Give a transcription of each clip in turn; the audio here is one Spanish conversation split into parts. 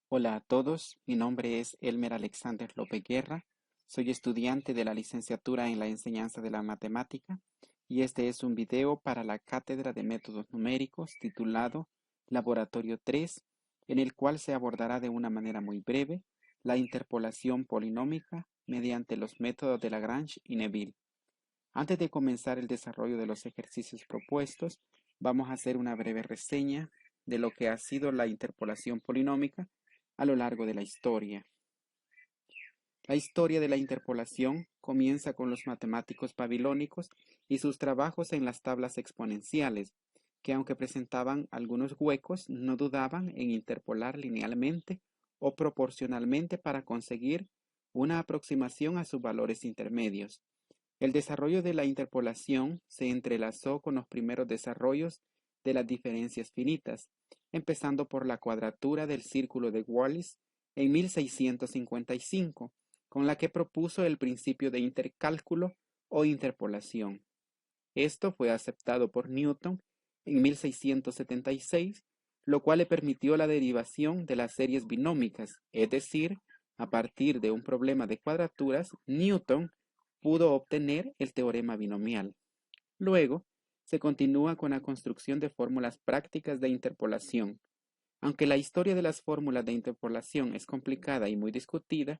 Hola a todos, mi nombre es Elmer Alexander López Guerra, soy estudiante de la licenciatura en la enseñanza de la matemática y este es un video para la cátedra de métodos numéricos titulado Laboratorio 3, en el cual se abordará de una manera muy breve la interpolación polinómica mediante los métodos de Lagrange y Neville. Antes de comenzar el desarrollo de los ejercicios propuestos, vamos a hacer una breve reseña de lo que ha sido la interpolación polinómica a lo largo de la historia. La historia de la interpolación comienza con los matemáticos babilónicos y sus trabajos en las tablas exponenciales, que aunque presentaban algunos huecos, no dudaban en interpolar linealmente o proporcionalmente para conseguir una aproximación a sus valores intermedios. El desarrollo de la interpolación se entrelazó con los primeros desarrollos de las diferencias finitas, empezando por la cuadratura del círculo de Wallis en 1655, con la que propuso el principio de intercálculo o interpolación. Esto fue aceptado por Newton en 1676, lo cual le permitió la derivación de las series binómicas, es decir, a partir de un problema de cuadraturas, Newton pudo obtener el teorema binomial. Luego, se continúa con la construcción de fórmulas prácticas de interpolación. Aunque la historia de las fórmulas de interpolación es complicada y muy discutida,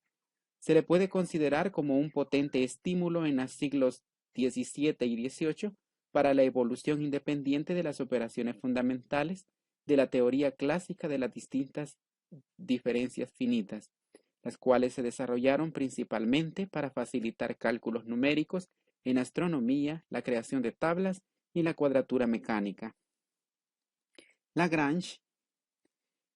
se le puede considerar como un potente estímulo en los siglos XVII y XVIII para la evolución independiente de las operaciones fundamentales de la teoría clásica de las distintas diferencias finitas, las cuales se desarrollaron principalmente para facilitar cálculos numéricos en astronomía, la creación de tablas y la cuadratura mecánica. Lagrange.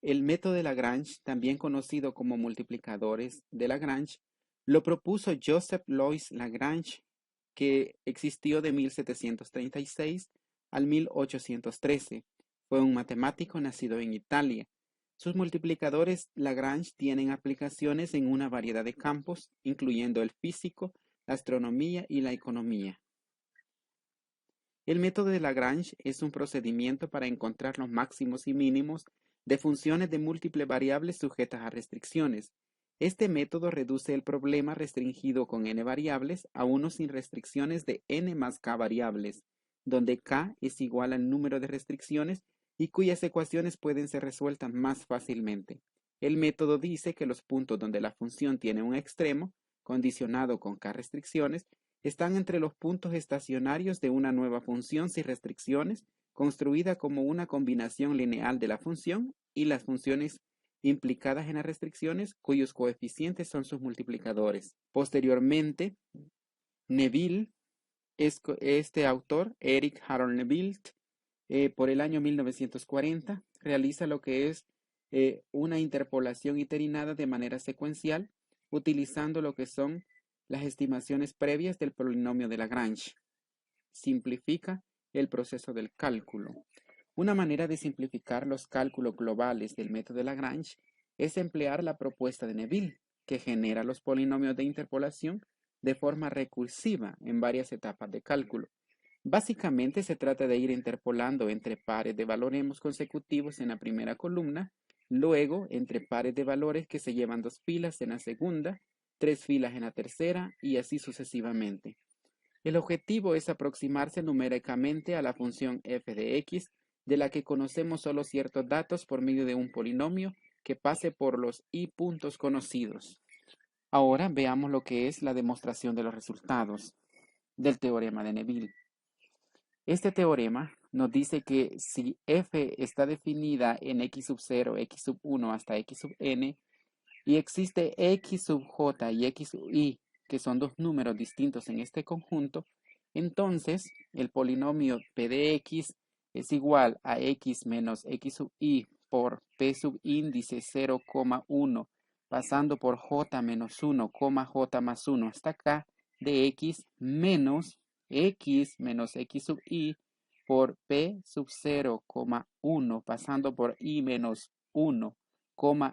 El método de Lagrange, también conocido como multiplicadores de Lagrange, lo propuso Joseph Louis Lagrange, que existió de 1736 al 1813. Fue un matemático nacido en Italia. Sus multiplicadores Lagrange tienen aplicaciones en una variedad de campos, incluyendo el físico, la astronomía y la economía. El método de Lagrange es un procedimiento para encontrar los máximos y mínimos de funciones de múltiples variables sujetas a restricciones. Este método reduce el problema restringido con n variables a uno sin restricciones de n más k variables, donde k es igual al número de restricciones y cuyas ecuaciones pueden ser resueltas más fácilmente. El método dice que los puntos donde la función tiene un extremo, condicionado con k restricciones, están entre los puntos estacionarios de una nueva función sin restricciones, construida como una combinación lineal de la función y las funciones implicadas en las restricciones, cuyos coeficientes son sus multiplicadores. Posteriormente, Neville, este autor, Eric Harold Neville, por el año 1940, realiza lo que es una interpolación iterinada de manera secuencial, utilizando lo que son las estimaciones previas del polinomio de Lagrange. Simplifica el proceso del cálculo. Una manera de simplificar los cálculos globales del método de Lagrange es emplear la propuesta de Neville, que genera los polinomios de interpolación de forma recursiva en varias etapas de cálculo. Básicamente se trata de ir interpolando entre pares de valores consecutivos en la primera columna, luego entre pares de valores que se llevan dos filas en la segunda, tres filas en la tercera y así sucesivamente. El objetivo es aproximarse numéricamente a la función f de x, de la que conocemos solo ciertos datos por medio de un polinomio que pase por los i puntos conocidos. Ahora veamos lo que es la demostración de los resultados del teorema de Neville. Este teorema nos dice que si f está definida en x sub 0, x sub 1 hasta x sub n, y existe x sub j y x sub i, que son dos números distintos en este conjunto, entonces el polinomio p de x es igual a x menos x sub i por p sub índice 0,1 pasando por j menos 1, j más 1 hasta k de x menos x sub i por p sub 0,1 pasando por i menos 1,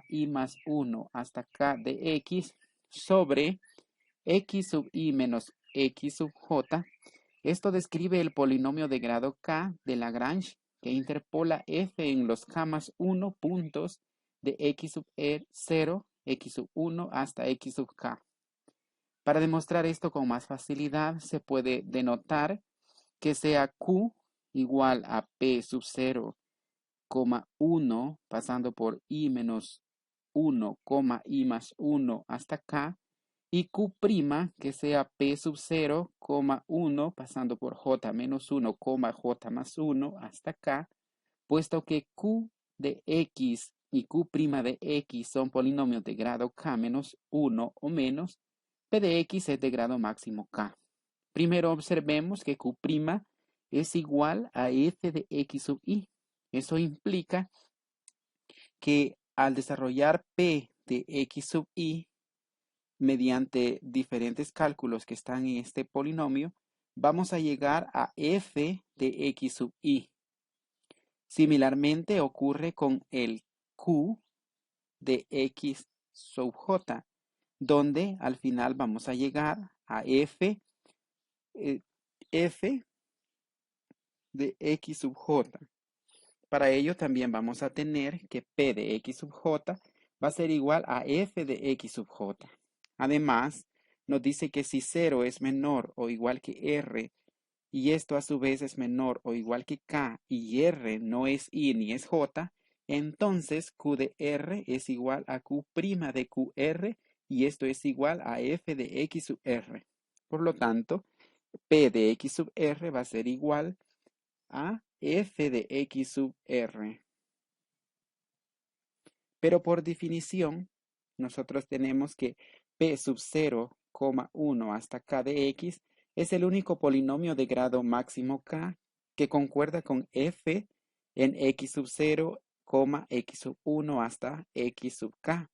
i más 1 hasta k de x sobre x sub i menos x sub j. Esto describe el polinomio de grado k de Lagrange que interpola f en los k más 1 puntos de x sub 0, x sub 1 hasta x sub k. Para demostrar esto con más facilidad, se puede denotar que sea q igual a p sub 0, 1 pasando por i menos 1, i más 1 hasta k, y q' que sea p sub 0, 1 pasando por j menos 1, j más 1 hasta k, puesto que q de x y q' de x son polinomios de grado k menos 1 o menos, p de x es de grado máximo k. Primero observemos que q' es igual a f de x sub i. Eso implica que al desarrollar p de x sub i mediante diferentes cálculos que están en este polinomio, vamos a llegar a f de x sub i. Similarmente ocurre con el q de x sub j, donde al final vamos a llegar a f de x sub j. Para ello también vamos a tener que p de x sub j va a ser igual a f de x sub j. Además, nos dice que si 0 es menor o igual que r, y esto a su vez es menor o igual que k, y r no es i ni es j, entonces q de r es igual a q' de qr, y esto es igual a f de x sub r. Por lo tanto, p de x sub r va a ser igual a f de x sub r. Pero por definición, nosotros tenemos que p sub 0, 1 hasta k de x es el único polinomio de grado máximo k que concuerda con f en x sub 0, x sub 1 hasta x sub k.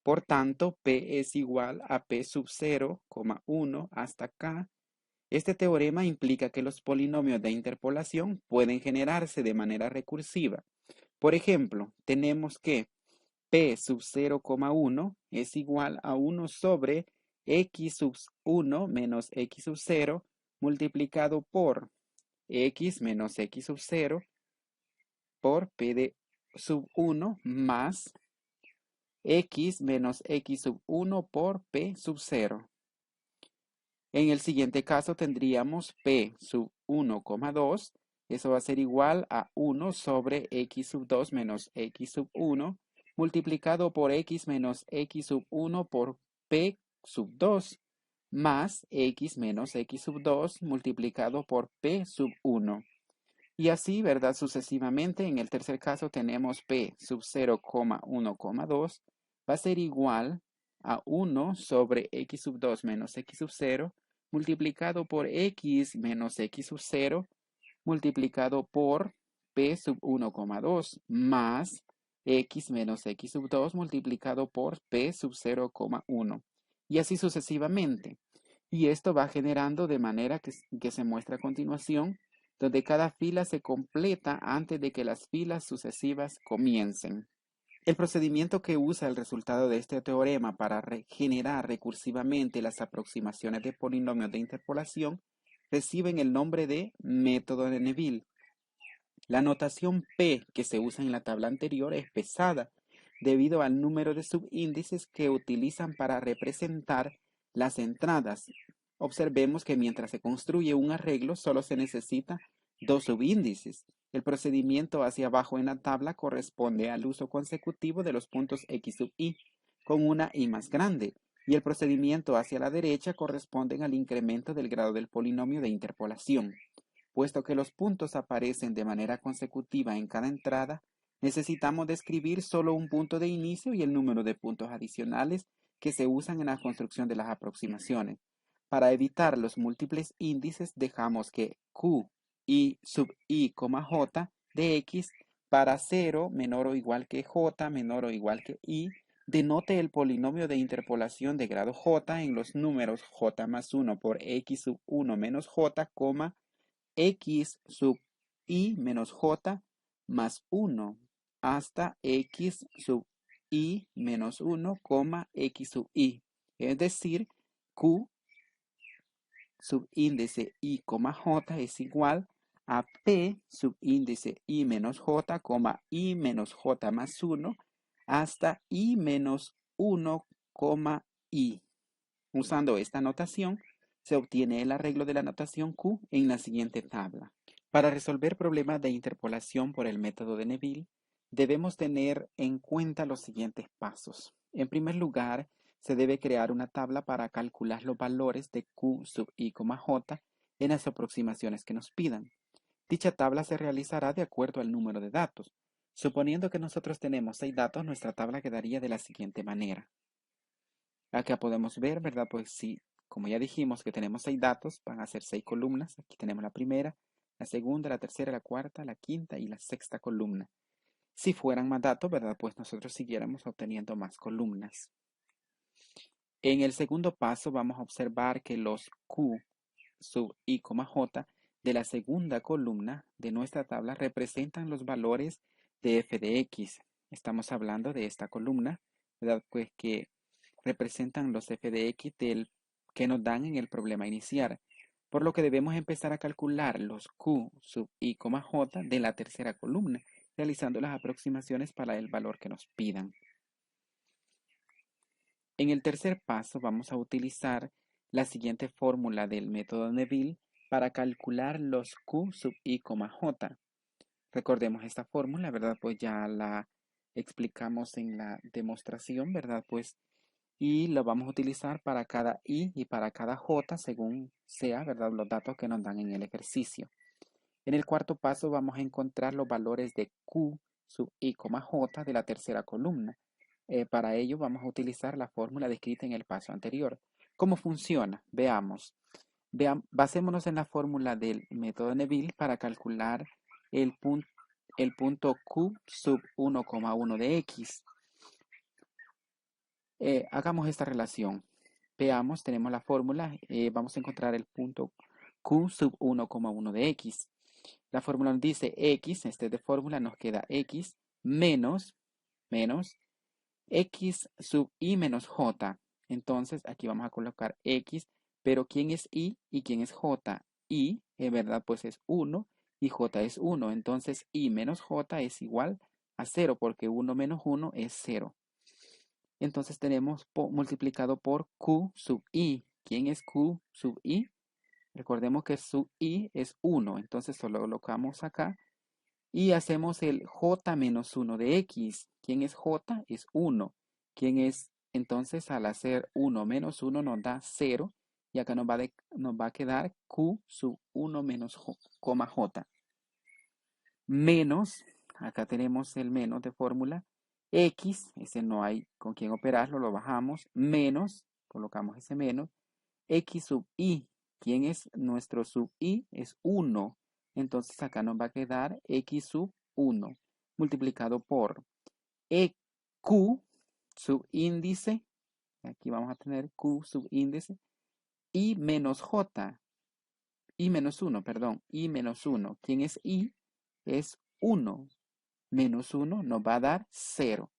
Por tanto, p es igual a p sub 0, 1 hasta k. Este teorema implica que los polinomios de interpolación pueden generarse de manera recursiva. Por ejemplo, tenemos que p sub 0,1 es igual a 1 sobre x sub 1 menos x sub 0 multiplicado por x menos x sub 0 por p de sub 1 más x menos x sub 1 por p sub 0. En el siguiente caso tendríamos p sub 1,2. Eso va a ser igual a 1 sobre x sub 2 menos x sub 1 multiplicado por x menos x sub 1 por p sub 2 más x menos x sub 2 multiplicado por p sub 1. Y así, ¿verdad? Sucesivamente, en el tercer caso tenemos p sub 0,1,2 va a ser igual a 1 sobre x sub 2 menos x sub 0 multiplicado por x menos x sub 0 multiplicado por p sub 1,2 más x menos x sub 2 multiplicado por p sub 0,1. Y así sucesivamente. Y esto va generando de manera que se muestra a continuación, donde cada fila se completa antes de que las filas sucesivas comiencen. El procedimiento que usa el resultado de este teorema para generar recursivamente las aproximaciones de polinomios de interpolación reciben el nombre de método de Neville. La notación P que se usa en la tabla anterior es pesada debido al número de subíndices que utilizan para representar las entradas. Observemos que mientras se construye un arreglo solo se necesita dos subíndices. El procedimiento hacia abajo en la tabla corresponde al uso consecutivo de los puntos x sub i con una i más grande, y el procedimiento hacia la derecha corresponde al incremento del grado del polinomio de interpolación. Puesto que los puntos aparecen de manera consecutiva en cada entrada, necesitamos describir solo un punto de inicio y el número de puntos adicionales que se usan en la construcción de las aproximaciones. Para evitar los múltiples índices, dejamos que q i sub i, j de x para 0 menor o igual que j menor o igual que i denote el polinomio de interpolación de grado j en los números j más 1 por x sub 1 menos j, x sub i menos j más 1 hasta x sub i menos 1, x sub i. Es decir, q subíndice i, j es igual a p subíndice i menos j, i menos j más 1 hasta I menos 1, I. Usando esta notación, se obtiene el arreglo de la notación Q en la siguiente tabla. Para resolver problemas de interpolación por el método de Neville, debemos tener en cuenta los siguientes pasos. En primer lugar, se debe crear una tabla para calcular los valores de Q sub I, J en las aproximaciones que nos pidan. Dicha tabla se realizará de acuerdo al número de datos. Suponiendo que nosotros tenemos 6 datos, nuestra tabla quedaría de la siguiente manera. Acá podemos ver, ¿verdad? Pues sí, como ya dijimos que tenemos 6 datos, van a ser 6 columnas. Aquí tenemos la primera, la segunda, la tercera, la cuarta, la quinta y la sexta columna. Si fueran más datos, ¿verdad? Pues nosotros siguiéramos obteniendo más columnas. En el segundo paso vamos a observar que los Q sub I, J de la segunda columna de nuestra tabla representan los valores de f de x. Estamos hablando de esta columna, ¿verdad? Pues que representan los f de x que nos dan en el problema inicial. Por lo que debemos empezar a calcular los Q sub I, J de la tercera columna, realizando las aproximaciones para el valor que nos pidan. En el tercer paso vamos a utilizar la siguiente fórmula del método Neville para calcular los Q sub I, J. Recordemos esta fórmula, ¿verdad? Pues ya la explicamos en la demostración, ¿verdad? Pues y lo vamos a utilizar para cada I y para cada J según sea, ¿verdad? Los datos que nos dan en el ejercicio. En el cuarto paso vamos a encontrar los valores de Q sub I, J de la tercera columna. Para ello vamos a utilizar la fórmula descrita en el paso anterior. ¿Cómo funciona? Veamos. Basémonos en la fórmula del método Neville para calcular el punto Q sub 1,1 de X. Hagamos esta relación. Veamos, tenemos la fórmula, vamos a encontrar el punto Q sub 1,1 de X. La fórmula nos dice X, de fórmula nos queda X menos X sub I menos J. Entonces aquí vamos a colocar X, pero ¿quién es I y quién es J? I, en verdad, pues es 1 y J es 1. Entonces I menos J es igual a 0 porque 1 menos 1 es 0. Entonces tenemos multiplicado por Q sub I. ¿Quién es Q sub I? Recordemos que sub I es 1. Entonces solo lo colocamos acá. Y hacemos el J menos 1 de X. ¿Quién es J? Es 1. ¿Quién es? Entonces al hacer 1 menos 1 nos da 0. Y acá nos va a quedar Q sub 1 menos J. Menos, acá tenemos el menos de fórmula. X, ese no hay con quién operarlo, lo bajamos. Menos, colocamos ese menos. X sub I. ¿Quién es nuestro sub I? Es 1. Entonces acá nos va a quedar X sub 1 multiplicado por Q subíndice. Aquí vamos a tener Q subíndice. I menos J. I menos 1, perdón. I menos 1. ¿Quién es I? Es 1. Menos 1 nos va a dar 0.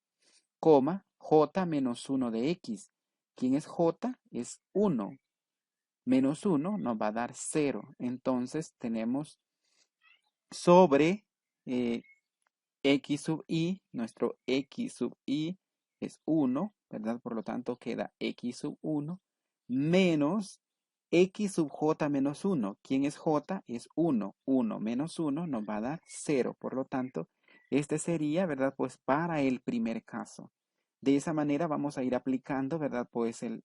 Coma, J menos 1 de X. ¿Quién es J? Es 1. Menos 1 nos va a dar 0. Entonces tenemos sobre X sub I, nuestro X sub I es 1, ¿verdad? Por lo tanto queda X sub 1 menos X sub J menos 1. ¿Quién es J? Es 1. 1 menos 1 nos va a dar 0. Por lo tanto, este sería, ¿verdad? Pues para el primer caso. De esa manera vamos a ir aplicando, ¿verdad? Pues el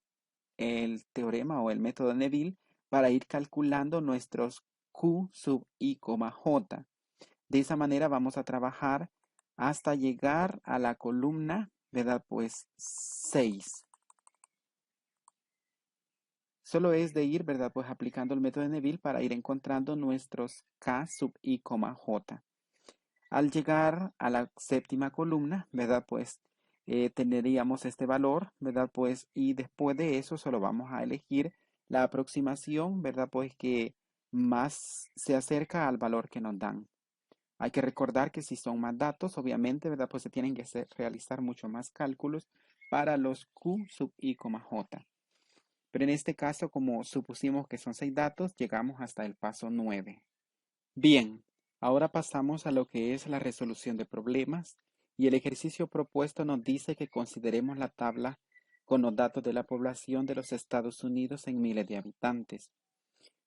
teorema o el método de Neville para ir calculando nuestros Q sub I, J. De esa manera vamos a trabajar hasta llegar a la columna, ¿verdad? Pues 6. Solo es de ir, ¿verdad? Pues aplicando el método de Neville para ir encontrando nuestros K sub I, J. Al llegar a la séptima columna, ¿verdad? Pues tendríamos este valor, ¿verdad? Pues y después de eso solo vamos a elegir la aproximación, ¿verdad? Pues que más se acerca al valor que nos dan. Hay que recordar que si son más datos, obviamente, ¿verdad? Pues se tienen que realizar mucho más cálculos para los Q sub I, J. Pero en este caso, como supusimos que son 6 datos, llegamos hasta el paso 9. Bien, ahora pasamos a lo que es la resolución de problemas Y el ejercicio propuesto nos dice que consideremos la tabla con los datos de la población de los Estados Unidos en miles de habitantes.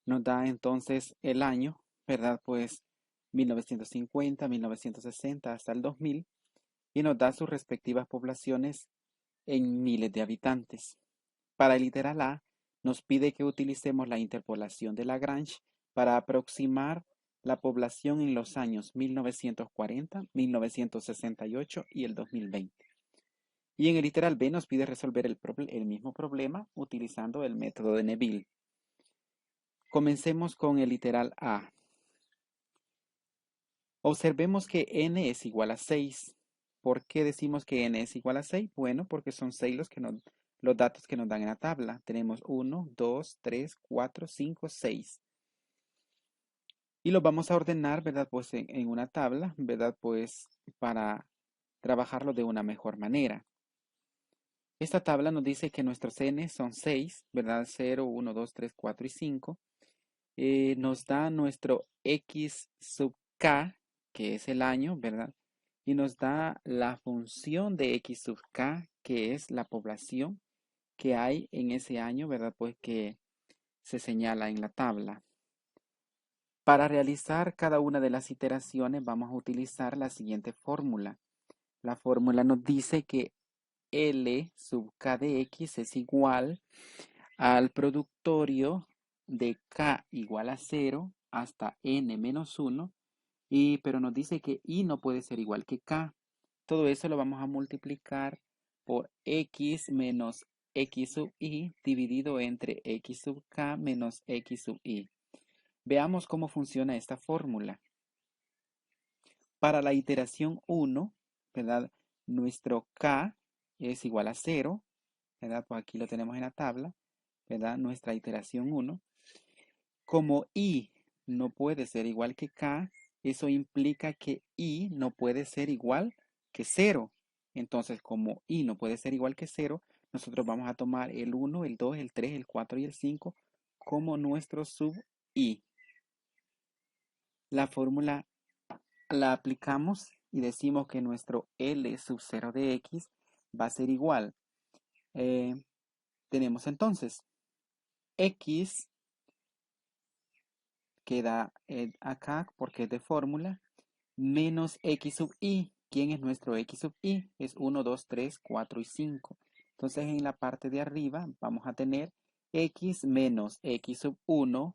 Nos da entonces el año, ¿verdad? Pues 1950, 1960 hasta el 2000 y nos da sus respectivas poblaciones en miles de habitantes. Para el literal A, nos pide que utilicemos la interpolación de Lagrange para aproximar la población en los años 1940, 1968 y el 2020. Y en el literal B nos pide resolver el mismo problema utilizando el método de Neville. Comencemos con el literal A. Observemos que n es igual a 6. ¿Por qué decimos que n es igual a 6? Bueno, porque son 6 los datos que nos dan en la tabla. Tenemos 1, 2, 3, 4, 5, 6. Y los vamos a ordenar, ¿verdad? Pues en una tabla, ¿verdad? Pues para trabajarlo de una mejor manera. Esta tabla nos dice que nuestros n son 6, ¿verdad? 0, 1, 2, 3, 4 y 5. Nos da nuestro x sub k, que es el año, ¿verdad? Y nos da la función de x sub k, que es la población que hay en ese año, ¿verdad? Pues que se señala en la tabla. Para realizar cada una de las iteraciones vamos a utilizar la siguiente fórmula. La fórmula nos dice que L sub k de x es igual al productorio de k igual a 0 hasta n menos 1, pero nos dice que i no puede ser igual que k. Todo eso lo vamos a multiplicar por x menos x sub i dividido entre x sub k menos x sub i. Veamos cómo funciona esta fórmula. Para la iteración 1, ¿verdad? Nuestro k es igual a 0, ¿verdad? Pues aquí lo tenemos en la tabla, ¿verdad? Nuestra iteración 1. Como i no puede ser igual que k, eso implica que i no puede ser igual que 0. Entonces, como i no puede ser igual que 0, nosotros vamos a tomar el 1, el 2, el 3, el 4 y el 5 como nuestro sub i. La fórmula la aplicamos y decimos que nuestro L sub 0 de x va a ser igual. Tenemos entonces x, queda acá porque es de fórmula, menos x sub i. ¿Quién es nuestro x sub i? Es 1, 2, 3, 4 y 5. Entonces en la parte de arriba vamos a tener x menos x sub 1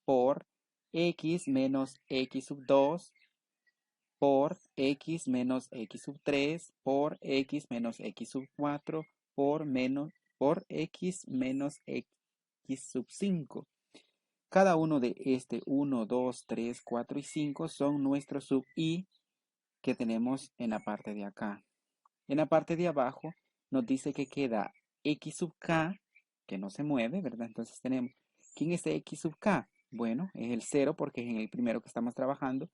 por x menos x sub 2 por x menos x sub 3 por x menos x sub 4 por x menos x sub 5. Cada uno de 1, 2, 3, 4 y 5 son nuestros sub i que tenemos en la parte de acá. En la parte de abajo nos dice que queda x sub k, que no se mueve, ¿verdad? Entonces tenemos, ¿quién es x sub k? Bueno, es el 0 porque es en el primero que estamos trabajando.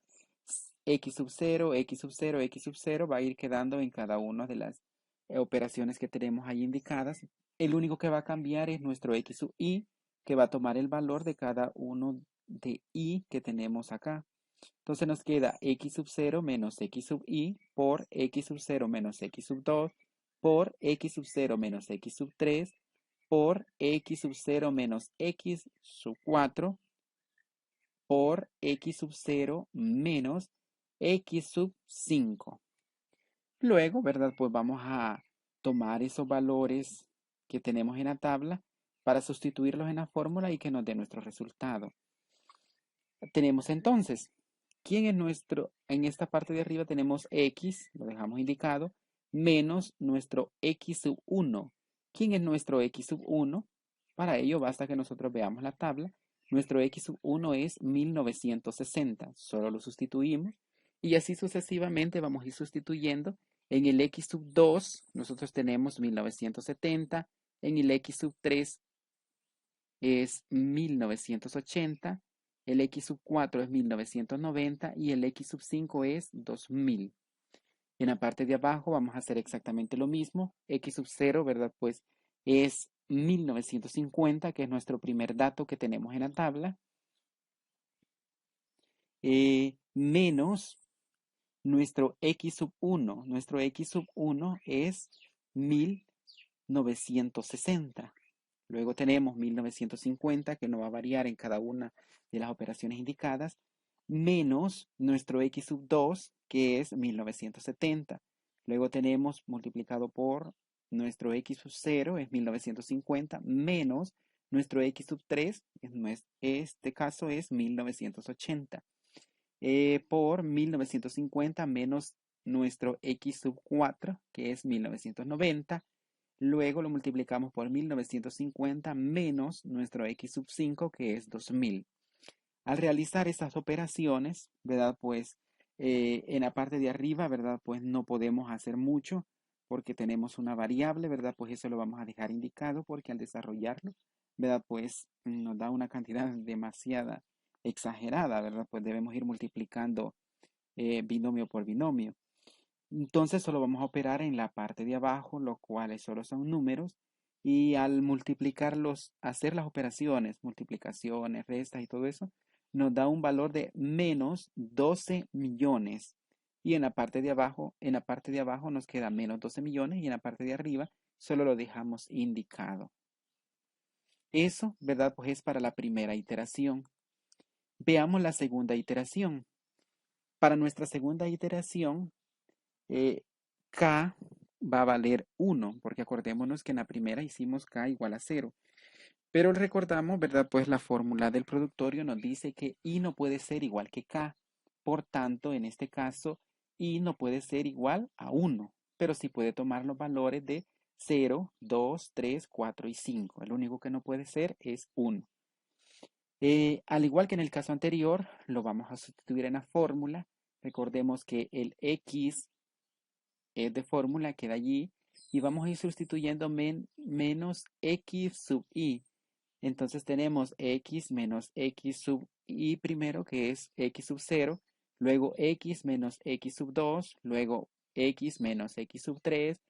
X sub 0, X sub 0, X sub 0 va a ir quedando en cada una de las operaciones que tenemos ahí indicadas. El único que va a cambiar es nuestro X sub i, que va a tomar el valor de cada uno de i que tenemos acá. Entonces nos queda x sub 0 menos x sub i por x sub 0 menos x sub 2 por x sub 0 menos x sub 3 por x sub 0 menos x sub 4 por x sub 0 menos x sub 5. Luego, ¿verdad? Pues vamos a tomar esos valores que tenemos en la tabla para sustituirlos en la fórmula y que nos dé nuestro resultado. Tenemos entonces, ¿quién es nuestro? En esta parte de arriba tenemos x, lo dejamos indicado, menos nuestro x sub 1. ¿Quién es nuestro x sub 1? Para ello basta que nosotros veamos la tabla. Nuestro x sub 1 es 1960. Solo lo sustituimos. Y así sucesivamente vamos a ir sustituyendo. En el x sub 2 nosotros tenemos 1970. En el x sub 3 es 1980. El x sub 4 es 1990 y el x sub 5 es 2000. En la parte de abajo vamos a hacer exactamente lo mismo. X sub 0, ¿verdad? Pues es 1950, que es nuestro primer dato que tenemos en la tabla. Menos nuestro x sub 1. Nuestro x sub 1 es 1960. Luego tenemos 1950, que no va a variar en cada una de las operaciones indicadas, menos nuestro x sub 2, que es 1970. Luego tenemos multiplicado por nuestro x sub 0, es 1950, menos nuestro x sub 3, en este caso es 1980. Por 1950 menos nuestro x sub 4, que es 1990. Luego lo multiplicamos por 1950 menos nuestro x sub 5, que es 2000. Al realizar estas operaciones, ¿verdad? Pues en la parte de arriba, ¿verdad? Pues no podemos hacer mucho porque tenemos una variable, ¿verdad? Pues eso lo vamos a dejar indicado porque al desarrollarlo, ¿verdad? Pues nos da una cantidad demasiada exagerada, ¿verdad? Pues debemos ir multiplicando binomio por binomio. Entonces solo vamos a operar en la parte de abajo, los cuales solo son números, y al multiplicarlos, hacer las operaciones, multiplicaciones, restas y todo eso, nos da un valor de menos 12 millones. Y en la parte de abajo nos queda menos 12 millones y en la parte de arriba solo lo dejamos indicado. Eso, ¿verdad? Pues es para la primera iteración. Veamos la segunda iteración. Para nuestra segunda iteración, K va a valer 1, porque acordémonos que en la primera hicimos K igual a 0. Pero recordamos, ¿verdad? Pues la fórmula del productorio nos dice que I no puede ser igual que K. Por tanto, en este caso, I no puede ser igual a 1, pero sí puede tomar los valores de 0, 2, 3, 4 y 5. El único que no puede ser es 1. Al igual que en el caso anterior, lo vamos a sustituir en la fórmula. Recordemos que el X de fórmula queda allí y vamos a ir sustituyendo menos X sub I. Entonces tenemos X menos X sub I primero, que es X sub 0, luego X menos X sub 2, luego X menos X sub 3,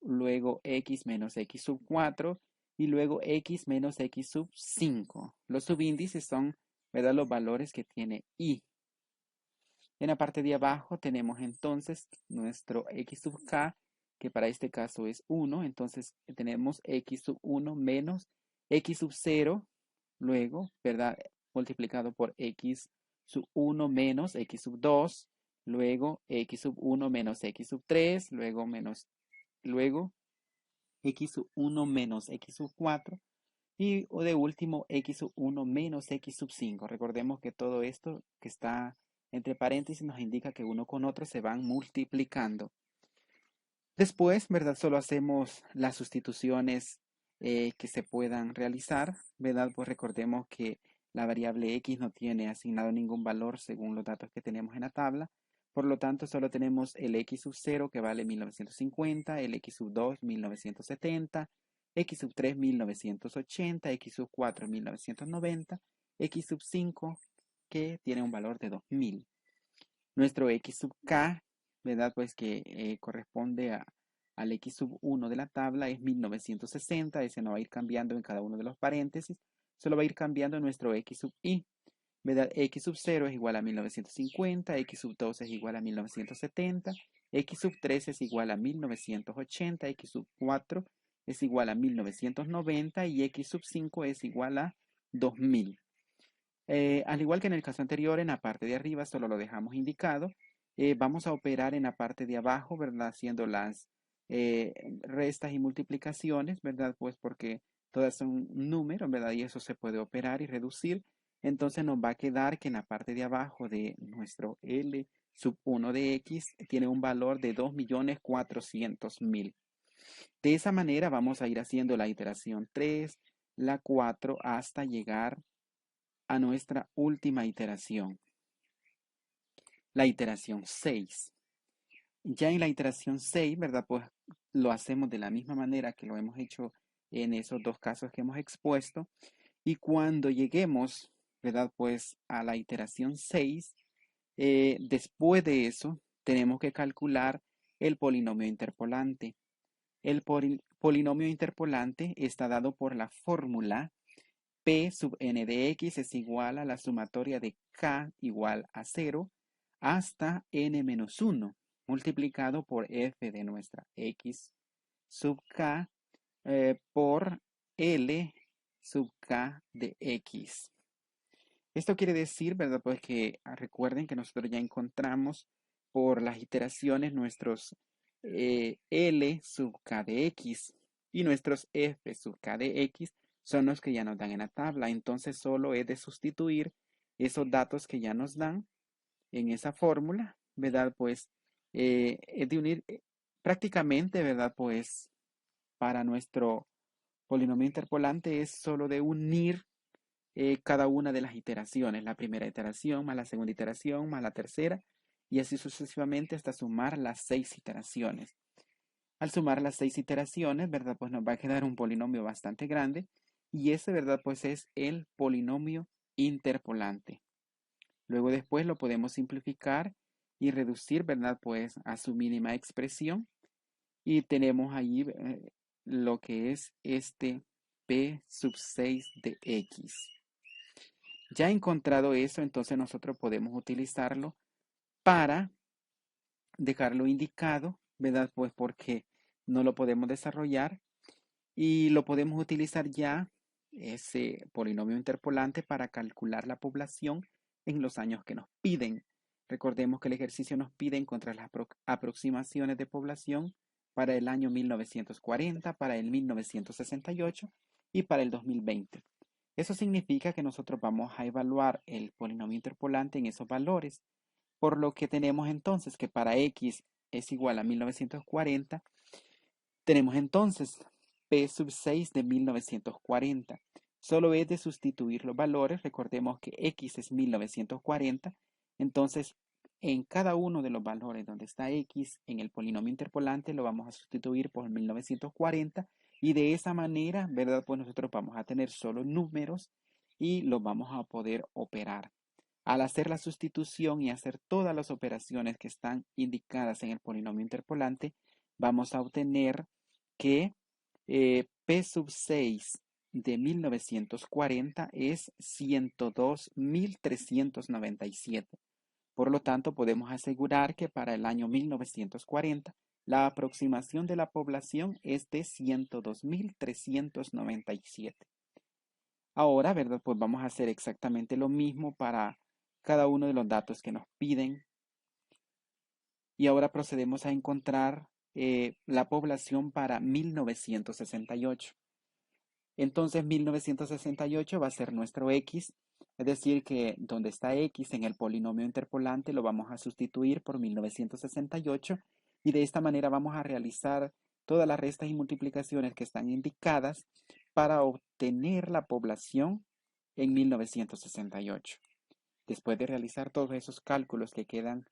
luego X menos X sub 4 y luego X menos X sub 5. Los subíndices son, ¿verdad?, los valores que tiene I. En la parte de abajo tenemos entonces nuestro x sub k, que para este caso es 1. Entonces tenemos x sub 1 menos x sub 0, luego, ¿verdad? Multiplicado por x sub 1 menos x sub 2, luego x sub 1 menos x sub 3, luego x sub 1 menos x sub 4 y de último x sub 1 menos x sub 5. Recordemos que todo esto que está entre paréntesis nos indica que uno con otro se van multiplicando. Después, ¿verdad? Solo hacemos las sustituciones que se puedan realizar, ¿verdad? Pues recordemos que la variable x no tiene asignado ningún valor según los datos que tenemos en la tabla. Por lo tanto, solo tenemos el x sub 0 que vale 1950, el x sub 2 1970, x sub 3 1980, x sub 4 1990, x sub 5 que tiene un valor de 2000. Nuestro x sub k, ¿verdad? Pues que corresponde al x sub 1 de la tabla es 1960, ese no va a ir cambiando en cada uno de los paréntesis, solo va a ir cambiando nuestro x sub i, ¿verdad? X sub 0 es igual a 1950, x sub 2 es igual a 1970, x sub 3 es igual a 1980, x sub 4 es igual a 1990 y x sub 5 es igual a 2000. Al igual que en el caso anterior, en la parte de arriba solo lo dejamos indicado. Vamos a operar en la parte de abajo, ¿verdad? Haciendo las restas y multiplicaciones, ¿verdad? Pues porque todas son números, ¿verdad? Y eso se puede operar y reducir. Entonces nos va a quedar que en la parte de abajo de nuestro L sub 1 de X tiene un valor de 2.400.000. De esa manera vamos a ir haciendo la iteración 3, la 4, hasta llegar a nuestra última iteración, la iteración 6. Ya en la iteración 6, ¿verdad? Pues lo hacemos de la misma manera que lo hemos hecho en esos dos casos que hemos expuesto. Y cuando lleguemos, ¿verdad? Pues a la iteración 6, después de eso, tenemos que calcular el polinomio interpolante. El polinomio interpolante está dado por la fórmula P sub n de x es igual a la sumatoria de k igual a 0 hasta n-1 multiplicado por f de nuestra x sub k por L sub k de x. Esto quiere decir, ¿verdad? Pues que recuerden que nosotros ya encontramos por las iteraciones nuestros L sub k de x y nuestros f sub k de x son los que ya nos dan en la tabla. Entonces solo es de sustituir esos datos que ya nos dan en esa fórmula, ¿verdad? Pues es de unir prácticamente, ¿verdad? Pues para nuestro polinomio interpolante es solo de unir cada una de las iteraciones, la primera iteración más la segunda iteración más la tercera y así sucesivamente hasta sumar las 6 iteraciones. Al sumar las 6 iteraciones, ¿verdad? Pues nos va a quedar un polinomio bastante grande y ese, ¿verdad? Pues es el polinomio interpolante. Luego después lo podemos simplificar y reducir, ¿verdad? Pues a su mínima expresión y tenemos ahí lo que es este p sub 6 de x. Ya encontrado eso, entonces nosotros podemos utilizarlo para dejarlo indicado, ¿verdad? Pues porque no lo podemos desarrollar y lo podemos utilizar ya ese polinomio interpolante para calcular la población en los años que nos piden. Recordemos que el ejercicio nos pide encontrar las aproximaciones de población para el año 1940, para el 1968 y para el 2020. Eso significa que nosotros vamos a evaluar el polinomio interpolante en esos valores, por lo que tenemos entonces que para x es igual a 1940, tenemos entonces p sub 6 de 1940. Solo es de sustituir los valores, recordemos que x es 1940, entonces en cada uno de los valores donde está x en el polinomio interpolante lo vamos a sustituir por 1940 y de esa manera, ¿verdad? Pues nosotros vamos a tener solo números y los vamos a poder operar. Al hacer la sustitución y hacer todas las operaciones que están indicadas en el polinomio interpolante, vamos a obtener que P sub 6 de 1940 es 102.397. Por lo tanto, podemos asegurar que para el año 1940 la aproximación de la población es de 102.397. Ahora, ¿verdad? Pues vamos a hacer exactamente lo mismo para cada uno de los datos que nos piden. Y ahora procedemos a encontrar la población para 1968. Entonces 1968 va a ser nuestro x, es decir que donde está x en el polinomio interpolante lo vamos a sustituir por 1968 y de esta manera vamos a realizar todas las restas y multiplicaciones que están indicadas para obtener la población en 1968. Después de realizar todos esos cálculos que quedan,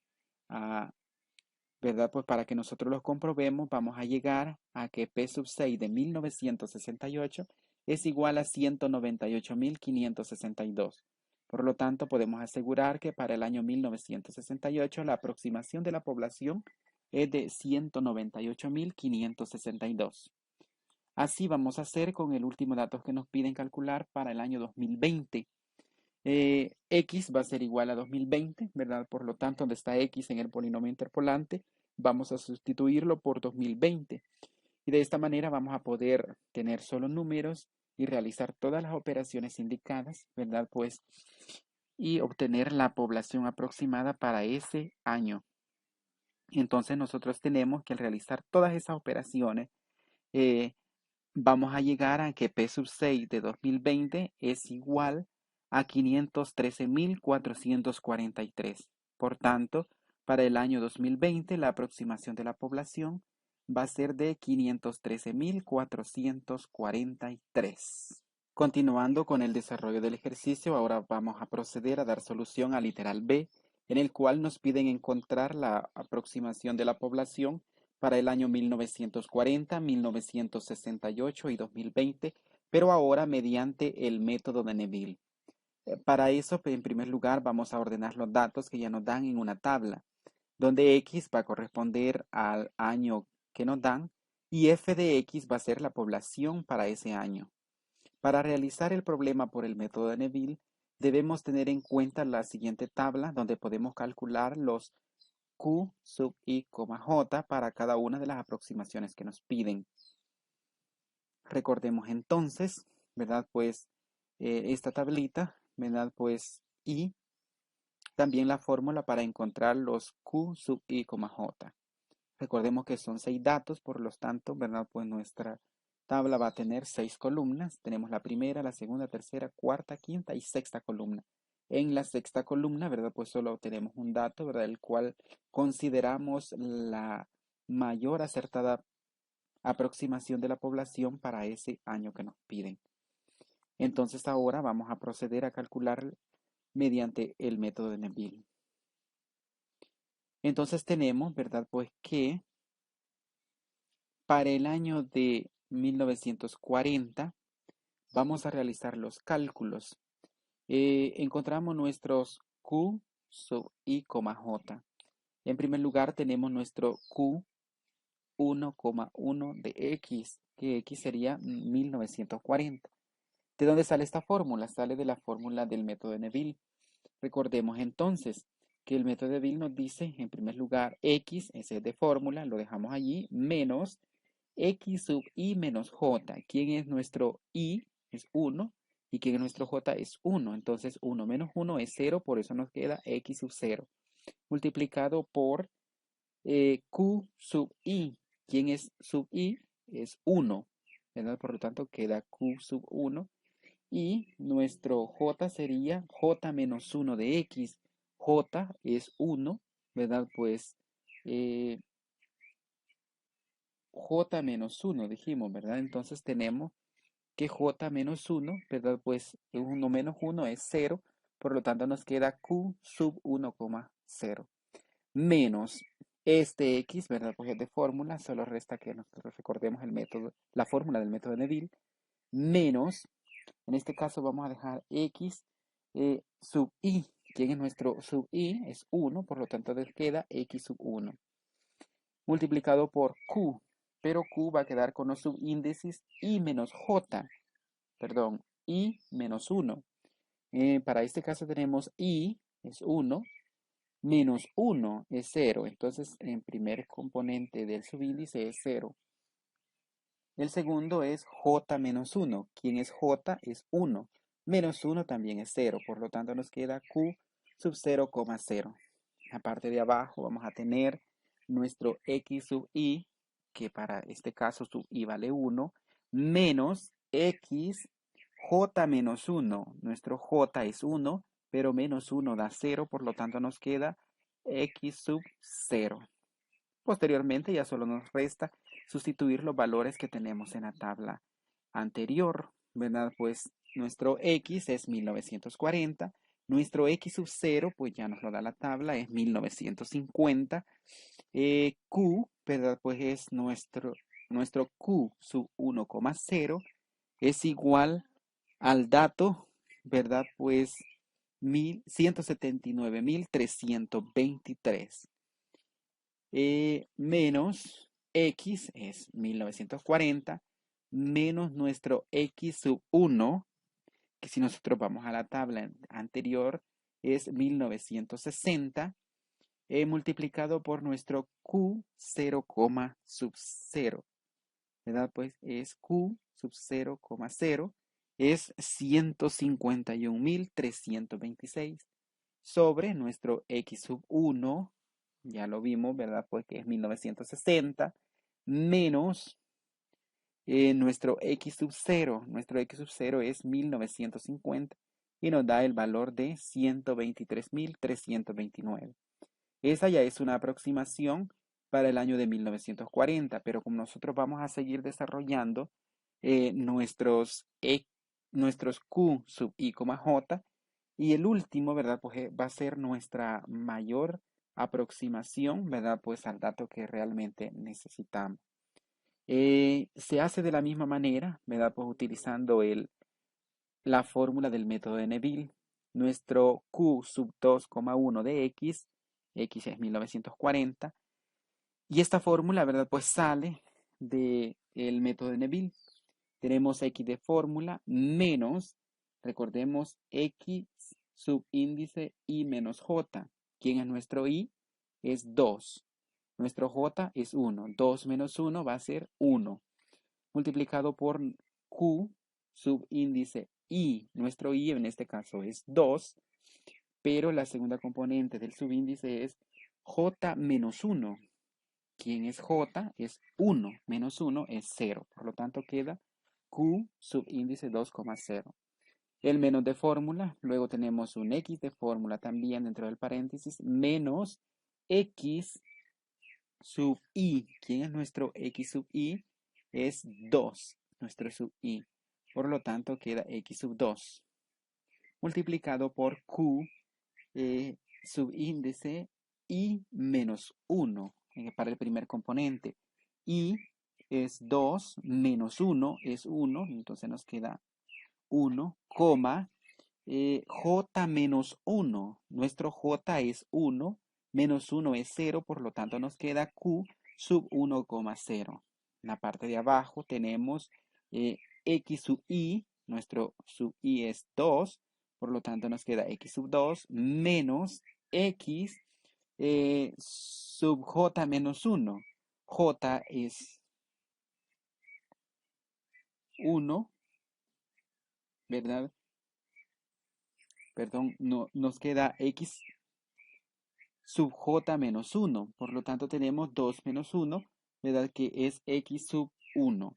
¿verdad? Pues para que nosotros los comprobemos, vamos a llegar a que P sub 6 de 1968 es igual a 198.562. Por lo tanto, podemos asegurar que para el año 1968 la aproximación de la población es de 198.562. Así vamos a hacer con el último dato que nos piden calcular para el año 2020. X va a ser igual a 2020, ¿verdad? Por lo tanto, donde está X en el polinomio interpolante, vamos a sustituirlo por 2020. Y de esta manera vamos a poder tener solo números y realizar todas las operaciones indicadas, ¿verdad? Pues, y obtener la población aproximada para ese año. Entonces nosotros tenemos que al realizar todas esas operaciones, vamos a llegar a que P sub 6 de 2020 es igual a 513.443. Por tanto, para el año 2020 la aproximación de la población va a ser de 513.443. Continuando con el desarrollo del ejercicio, ahora vamos a proceder a dar solución al literal B, en el cual nos piden encontrar la aproximación de la población para el año 1940, 1968 y 2020, pero ahora mediante el método de Neville. Para eso, en primer lugar, vamos a ordenar los datos que ya nos dan en una tabla, donde X va a corresponder al año que nos dan y F de X va a ser la población para ese año. Para realizar el problema por el método de Neville, debemos tener en cuenta la siguiente tabla donde podemos calcular los Q sub I, J para cada una de las aproximaciones que nos piden. Recordemos entonces, ¿verdad? Pues esta tablita, ¿verdad? Pues y también la fórmula para encontrar los Q sub I, J. Recordemos que son 6 datos, por lo tanto, ¿verdad? Pues nuestra tabla va a tener 6 columnas. Tenemos la primera, la segunda, tercera, cuarta, quinta y sexta columna. En la sexta columna, ¿verdad? Pues solo tenemos un dato, ¿verdad? El cual consideramos la mayor acertada aproximación de la población para ese año que nos piden. Entonces ahora vamos a proceder a calcular mediante el método de Neville. Entonces tenemos, ¿verdad? Pues que para el año de 1940 vamos a realizar los cálculos. Encontramos nuestros Q sub I, J. En primer lugar tenemos nuestro Q 1,1 de X, que X sería 1940. ¿De dónde sale esta fórmula? Sale de la fórmula del método de Neville. Recordemos entonces que el método de Neville nos dice, en primer lugar, X, ese es de fórmula, lo dejamos allí, menos X sub I menos J. ¿Quién es nuestro I? Es 1. ¿Y quién es nuestro J? Es 1. Entonces 1 menos 1 es 0, por eso nos queda X sub 0. Multiplicado por Q sub I. ¿Quién es sub I? Es 1. ¿Verdad? Por lo tanto queda Q sub 1. Y nuestro J sería J menos 1 de X. J es 1, ¿verdad? Pues J menos 1 dijimos, ¿verdad? Entonces tenemos que J menos 1, ¿verdad? Pues 1 menos 1 es 0, por lo tanto nos queda Q sub 1,0 menos este X, ¿verdad? Pues es de fórmula, solo resta que nosotros recordemos el método, la fórmula del método de Neville, menos, en este caso vamos a dejar X sub I. ¿Quién es nuestro sub I? Es 1, por lo tanto nos queda X sub 1. Multiplicado por Q, pero Q va a quedar con los subíndices I menos J, perdón, I menos 1. Para este caso tenemos I es 1, menos 1 es 0. Entonces, el primer componente del subíndice es 0. El segundo es J menos 1. ¿Quién es J? Es 1. Menos 1 también es 0. Por lo tanto, nos queda Q sub 0,0. La parte de abajo vamos a tener nuestro X sub I, que para este caso sub I vale 1, menos X J menos 1. Nuestro J es 1, pero menos 1 da 0, por lo tanto nos queda X sub 0. Posteriormente ya solo nos resta sustituir los valores que tenemos en la tabla anterior, ¿verdad? Pues nuestro X es 1940, nuestro X sub 0, pues ya nos lo da la tabla, es 1950. Q, ¿verdad? Pues es nuestro Q sub 1,0 es igual al dato, ¿verdad? Pues 179.323. Menos X es 1940, menos nuestro X sub 1, que si nosotros vamos a la tabla anterior es 1960, multiplicado por nuestro Q 0, sub 0, ¿verdad? Pues es Q sub 0,0 es 151.326 sobre nuestro X sub 1, ya lo vimos, ¿verdad? Pues que es 1960, menos nuestro X sub 0. Nuestro X sub 0 es 1950 y nos da el valor de 123.329. Esa ya es una aproximación para el año de 1940, pero como nosotros vamos a seguir desarrollando nuestros Q sub I, J, y el último, ¿verdad? Pues va a ser nuestra mayor aproximación, ¿verdad? Pues al dato que realmente necesitamos. Se hace de la misma manera, ¿verdad? Pues utilizando la fórmula del método de Neville. Nuestro Q sub 2,1 de X, X es 1940, y esta fórmula, ¿verdad? Pues sale del método de Neville. Tenemos X de fórmula menos Recordemos X subíndice I menos J. ¿Quién es nuestro I? Es 2. Nuestro J es 1. 2 menos 1 va a ser 1. Multiplicado por Q subíndice I. Nuestro I en este caso es 2. Pero la segunda componente del subíndice es J menos 1. ¿Quién es J? Es 1. Menos 1 es 0. Por lo tanto queda Q subíndice 2,0. El menos de fórmula, luego tenemos un X de fórmula también dentro del paréntesis, menos X sub I. ¿Quién es nuestro X sub I? Es 2, nuestro sub I. Por lo tanto, queda X sub 2. Multiplicado por Q subíndice I menos 1 para el primer componente. I es 2 menos 1 es 1, entonces nos queda 1, coma, J menos 1. Nuestro J es 1, menos 1 es 0, por lo tanto nos queda Q sub 1,0. En la parte de abajo tenemos X sub I, nuestro sub I es 2, por lo tanto nos queda X sub 2 menos X sub J menos 1. J es 1, ¿verdad? Perdón, no, nos queda X sub J menos 1. Por lo tanto, tenemos 2 menos 1, ¿verdad? Que es X sub 1.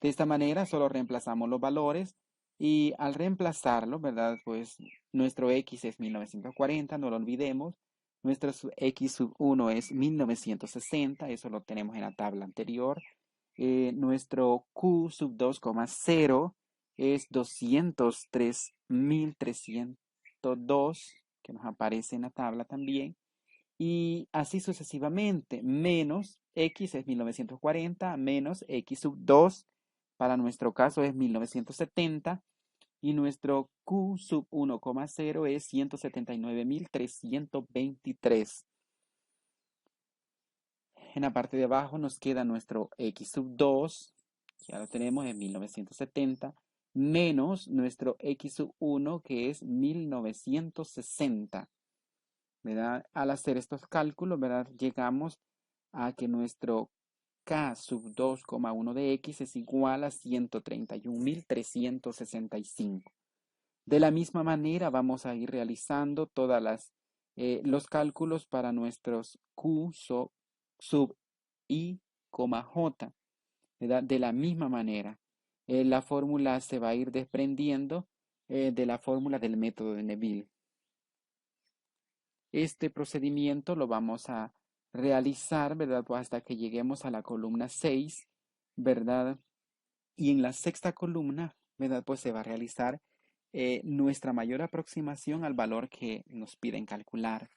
De esta manera, solo reemplazamos los valores y al reemplazarlo, ¿verdad? Pues nuestro X es 1940, no lo olvidemos. Nuestro X sub 1 es 1960, eso lo tenemos en la tabla anterior. Nuestro Q sub 2,0 es 203.302, que nos aparece en la tabla también. Y así sucesivamente, menos X es 1940, menos X sub 2, para nuestro caso es 1970, y nuestro Q sub 1,0 es 179.323. En la parte de abajo nos queda nuestro X sub 2, ya lo tenemos en 1970, menos nuestro X sub 1 que es 1960. ¿Verdad? Al hacer estos cálculos, ¿verdad? Llegamos a que nuestro K sub 2,1 de X es igual a 131.365. De la misma manera vamos a ir realizando los cálculos para nuestros Q sub I, J, ¿verdad? De la misma manera. La fórmula se va a ir desprendiendo de la fórmula del método de Neville. Este procedimiento lo vamos a realizar, ¿verdad? Pues hasta que lleguemos a la columna 6, ¿verdad? Y en la sexta columna, ¿verdad? Pues se va a realizar nuestra mayor aproximación al valor que nos piden calcular.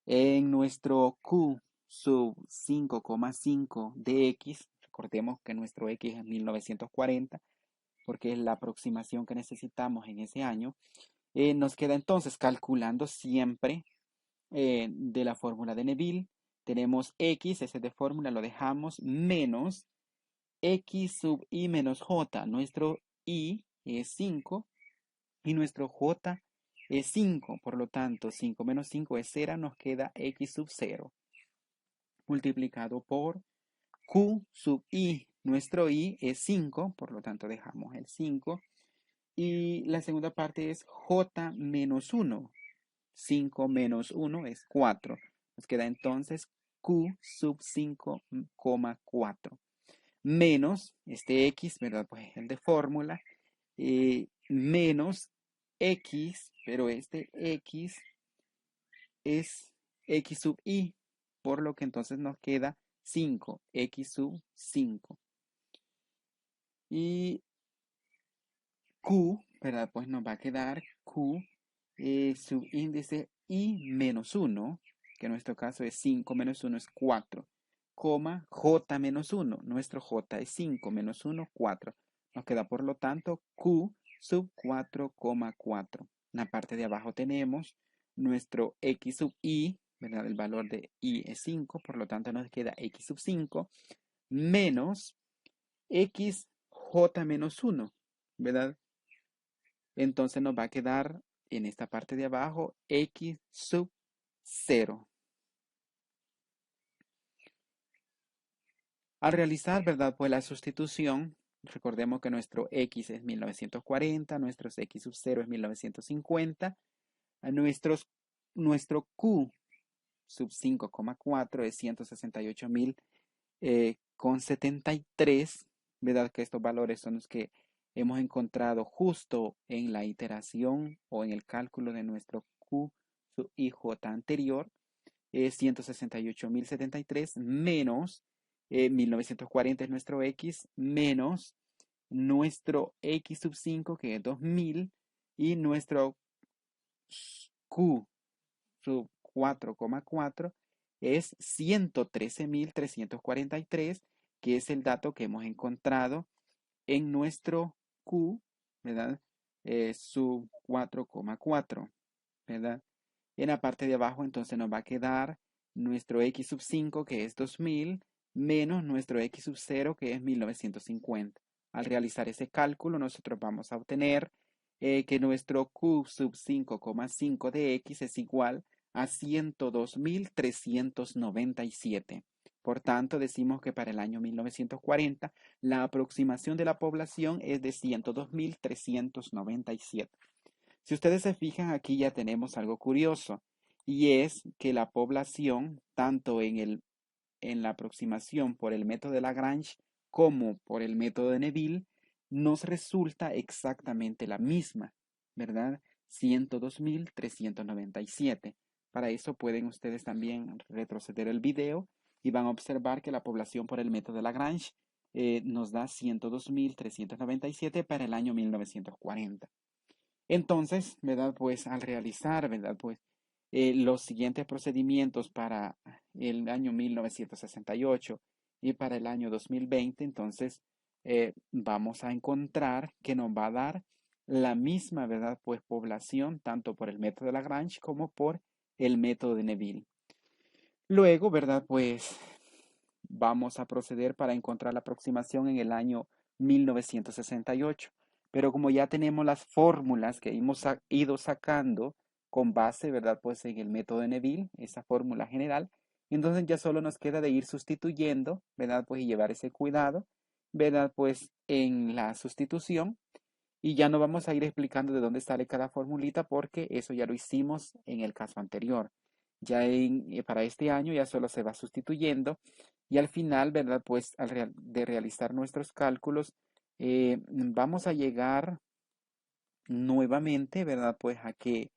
En nuestro Q sub 5,5 de X, recordemos que nuestro X es 1940, porque es la aproximación que necesitamos en ese año, nos queda entonces calculando siempre de la fórmula de Neville. Tenemos X, ese de fórmula lo dejamos, menos X sub I menos J. Nuestro I es 5 y nuestro J es 5. Por lo tanto, 5 menos 5 es 0, nos queda X sub 0. Multiplicado por Q sub I. Nuestro I es 5, por lo tanto dejamos el 5. Y la segunda parte es J menos 1. 5 menos 1 es 4. Nos queda entonces Q sub 5,4. Menos este X, ¿verdad? Pues el de fórmula. Menos X, pero este X es X sub I. Por lo que entonces nos queda 5. X sub 5. Y Q, ¿verdad? Pues nos va a quedar Q subíndice I menos 1, que en nuestro caso es 5 menos 1 es 4, coma J menos 1. Nuestro J es 5 menos 1, 4. Nos queda por lo tanto Q sub 4,4. En la parte de abajo tenemos nuestro X sub I, ¿verdad? El valor de I es 5, por lo tanto nos queda X sub 5 menos X J menos 1, ¿verdad? entonces nos va a quedar en esta parte de abajo x sub 0. Al realizar, ¿verdad? Pues la sustitución, recordemos que nuestro x es 1940, nuestro x sub 0 es 1950, a nuestro q sub 5,4 es 168.000 con 73, ¿verdad? Que estos valores son los que hemos encontrado justo en la iteración o en el cálculo de nuestro q sub ij anterior. Es 168.073 menos 1940 es nuestro x, menos nuestro x sub 5 que es 2000 y nuestro q sub 4,4 es 113.343, que es el dato que hemos encontrado en nuestro q, ¿verdad? Sub 4,4, ¿verdad? En la parte de abajo entonces nos va a quedar nuestro x sub 5 que es 2000 menos nuestro x sub 0 que es 1950. Al realizar ese cálculo nosotros vamos a obtener que nuestro q sub 5,5 de x es igual a 102.397. Por tanto, decimos que para el año 1940 la aproximación de la población es de 102.397. Si ustedes se fijan, aquí ya tenemos algo curioso, y es que la población, tanto en la aproximación por el método de Lagrange como por el método de Neville, nos resulta exactamente la misma, ¿verdad? 102.397. Para eso pueden ustedes también retroceder el video y van a observar que la población por el método de Lagrange nos da 102.397 para el año 1940. Entonces, ¿verdad? Pues al realizar, ¿verdad? Pues los siguientes procedimientos para el año 1968 y para el año 2020, entonces vamos a encontrar que nos va a dar la misma, ¿verdad? Pues población, tanto por el método de Lagrange como por el método de Neville. Luego, ¿verdad? Pues vamos a proceder para encontrar la aproximación en el año 1968. Pero como ya tenemos las fórmulas que hemos ido sacando con base, ¿verdad? Pues en el método de Neville, esa fórmula general, entonces ya solo nos queda de ir sustituyendo, ¿verdad? Pues y llevar ese cuidado, ¿verdad? Pues en la sustitución. Y ya no vamos a ir explicando de dónde sale cada formulita porque eso ya lo hicimos en el caso anterior. Ya para este año ya solo se va sustituyendo y al final, ¿verdad? Pues de realizar nuestros cálculos, vamos a llegar nuevamente, ¿verdad? Pues a que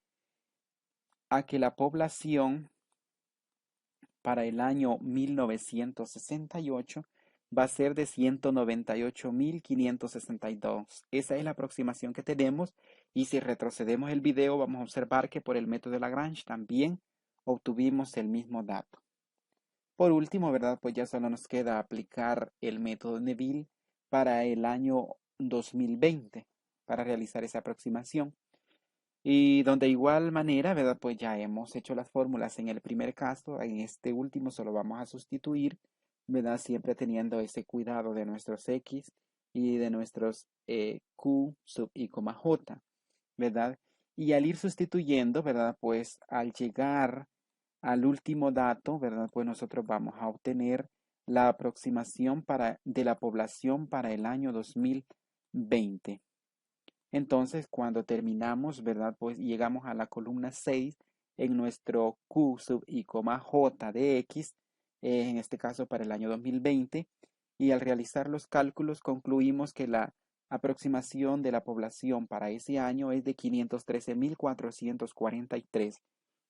la población para el año 1968 va a ser de 198.562. Esa es la aproximación que tenemos y si retrocedemos el video vamos a observar que por el método de Lagrange también obtuvimos el mismo dato. Por último, ¿verdad? Pues ya solo nos queda aplicar el método de Neville para el año 2020 para realizar esa aproximación. Y donde igual manera, ¿verdad? Pues ya hemos hecho las fórmulas en el primer caso, en este último solo vamos a sustituir, ¿verdad? Siempre teniendo ese cuidado de nuestros X y de nuestros Q sub I, J, ¿verdad? Y al ir sustituyendo, ¿verdad? Pues al llegar al último dato, ¿verdad? Pues nosotros vamos a obtener la aproximación de la población para el año 2020. Entonces, cuando terminamos, ¿verdad? Pues llegamos a la columna 6 en nuestro Q sub I, J de X, en este caso para el año 2020, y al realizar los cálculos concluimos que la aproximación de la población para ese año es de 513.443.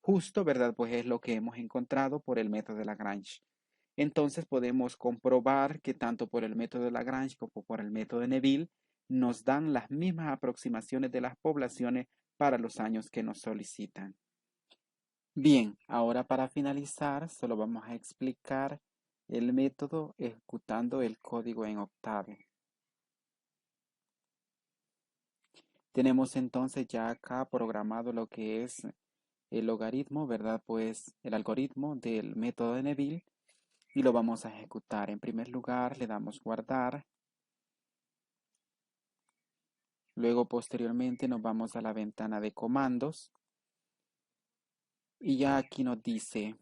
Justo, ¿verdad? Pues es lo que hemos encontrado por el método de Lagrange. Entonces podemos comprobar que tanto por el método de Lagrange como por el método de Neville nos dan las mismas aproximaciones de las poblaciones para los años que nos solicitan. Bien, ahora para finalizar, solo vamos a explicar el método ejecutando el código en octavo. Tenemos entonces ya acá programado lo que es el logaritmo, ¿verdad? Pues el algoritmo del método de Neville y lo vamos a ejecutar. En primer lugar, le damos guardar. Luego posteriormente nos vamos a la ventana de comandos y ya aquí nos dice,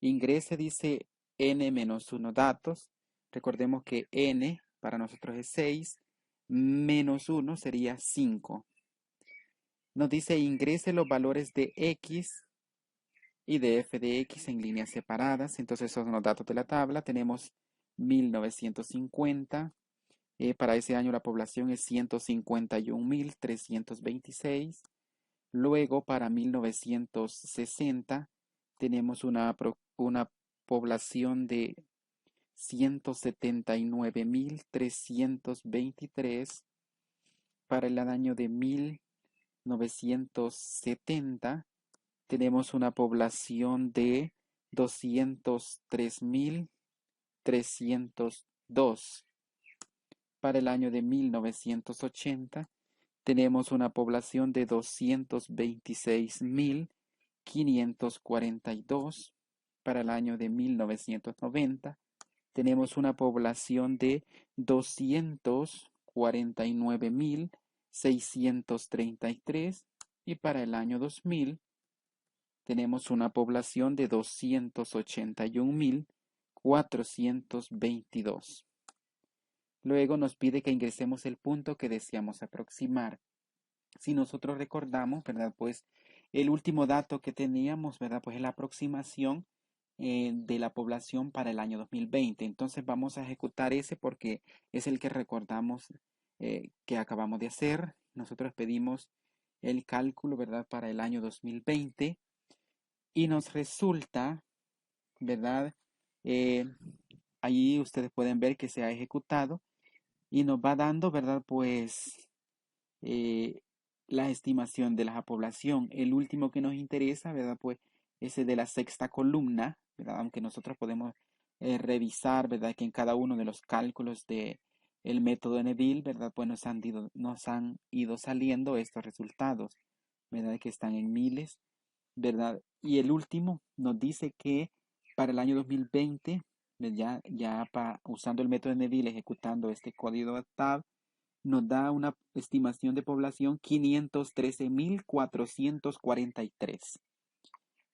ingrese, dice n-1 datos. Recordemos que n para nosotros es 6, menos 1 sería 5. Nos dice ingrese los valores de x y de f de x en líneas separadas. Entonces esos son los datos de la tabla. Tenemos 1950. Para ese año la población es 151.326. Luego para 1960 tenemos una población de 179.323. Para el año de 1970 tenemos una población de 203.302. Para el año de 1980 tenemos una población de 226.542. Para el año de 1990 tenemos una población de 249.633 y para el año 2000 tenemos una población de 281.422. Luego nos pide que ingresemos el punto que deseamos aproximar. Si nosotros recordamos, ¿verdad? Pues el último dato que teníamos, ¿verdad? Pues es la aproximación de la población para el año 2020. Entonces vamos a ejecutar ese porque es el que recordamos que acabamos de hacer. Nosotros pedimos el cálculo, ¿verdad? Para el año 2020 y nos resulta, ¿verdad? Ahí ustedes pueden ver que se ha ejecutado y nos va dando, ¿verdad? Pues eh, la estimación de la población. El último que nos interesa, ¿verdad? Pues ese de la sexta columna, ¿verdad? Aunque nosotros podemos revisar, ¿verdad? Que en cada uno de los cálculos de el método de Neville, ¿verdad? Pues nos han ido saliendo estos resultados, ¿verdad? Que están en miles, ¿verdad? Y el último nos dice que para el año 2020, usando el método de Neville, ejecutando este código de tab, nos da una estimación de población 513.443.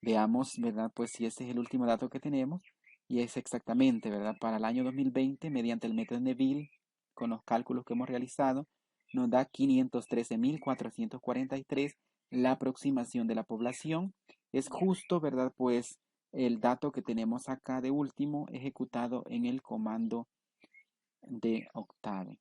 Veamos, ¿verdad? Pues si ese es el último dato que tenemos y es exactamente, ¿verdad? Para el año 2020, mediante el método de Neville, con los cálculos que hemos realizado, nos da 513.443 la aproximación de la población. Es justo, ¿verdad? Pues el dato que tenemos acá de último ejecutado en el comando de octave.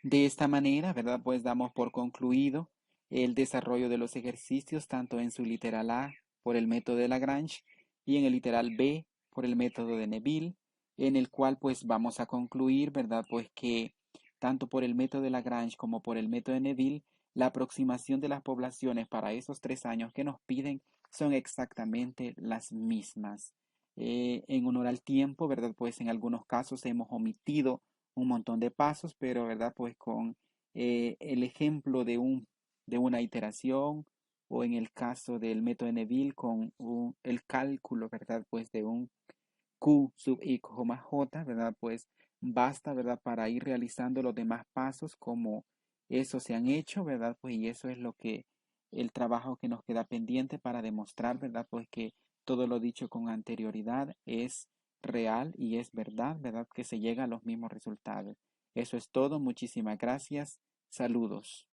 De esta manera, ¿verdad? Pues damos por concluido el desarrollo de los ejercicios tanto en su literal A por el método de Lagrange y en el literal B por el método de Neville, en el cual pues vamos a concluir, ¿verdad? Pues que tanto por el método de Lagrange como por el método de Neville, la aproximación de las poblaciones para esos 3 años que nos piden son exactamente las mismas. En honor al tiempo, ¿verdad? Pues en algunos casos hemos omitido un montón de pasos, pero verdad, pues con el ejemplo de una iteración o en el caso del método de Neville con el cálculo, verdad, pues de un Q sub I, más J, verdad, pues basta, verdad, para ir realizando los demás pasos como eso se han hecho, verdad, pues y eso es lo que el trabajo que nos queda pendiente para demostrar, verdad, pues que todo lo dicho con anterioridad es real y es verdad, verdad, que se llega a los mismos resultados. Eso es todo, muchísimas gracias, saludos.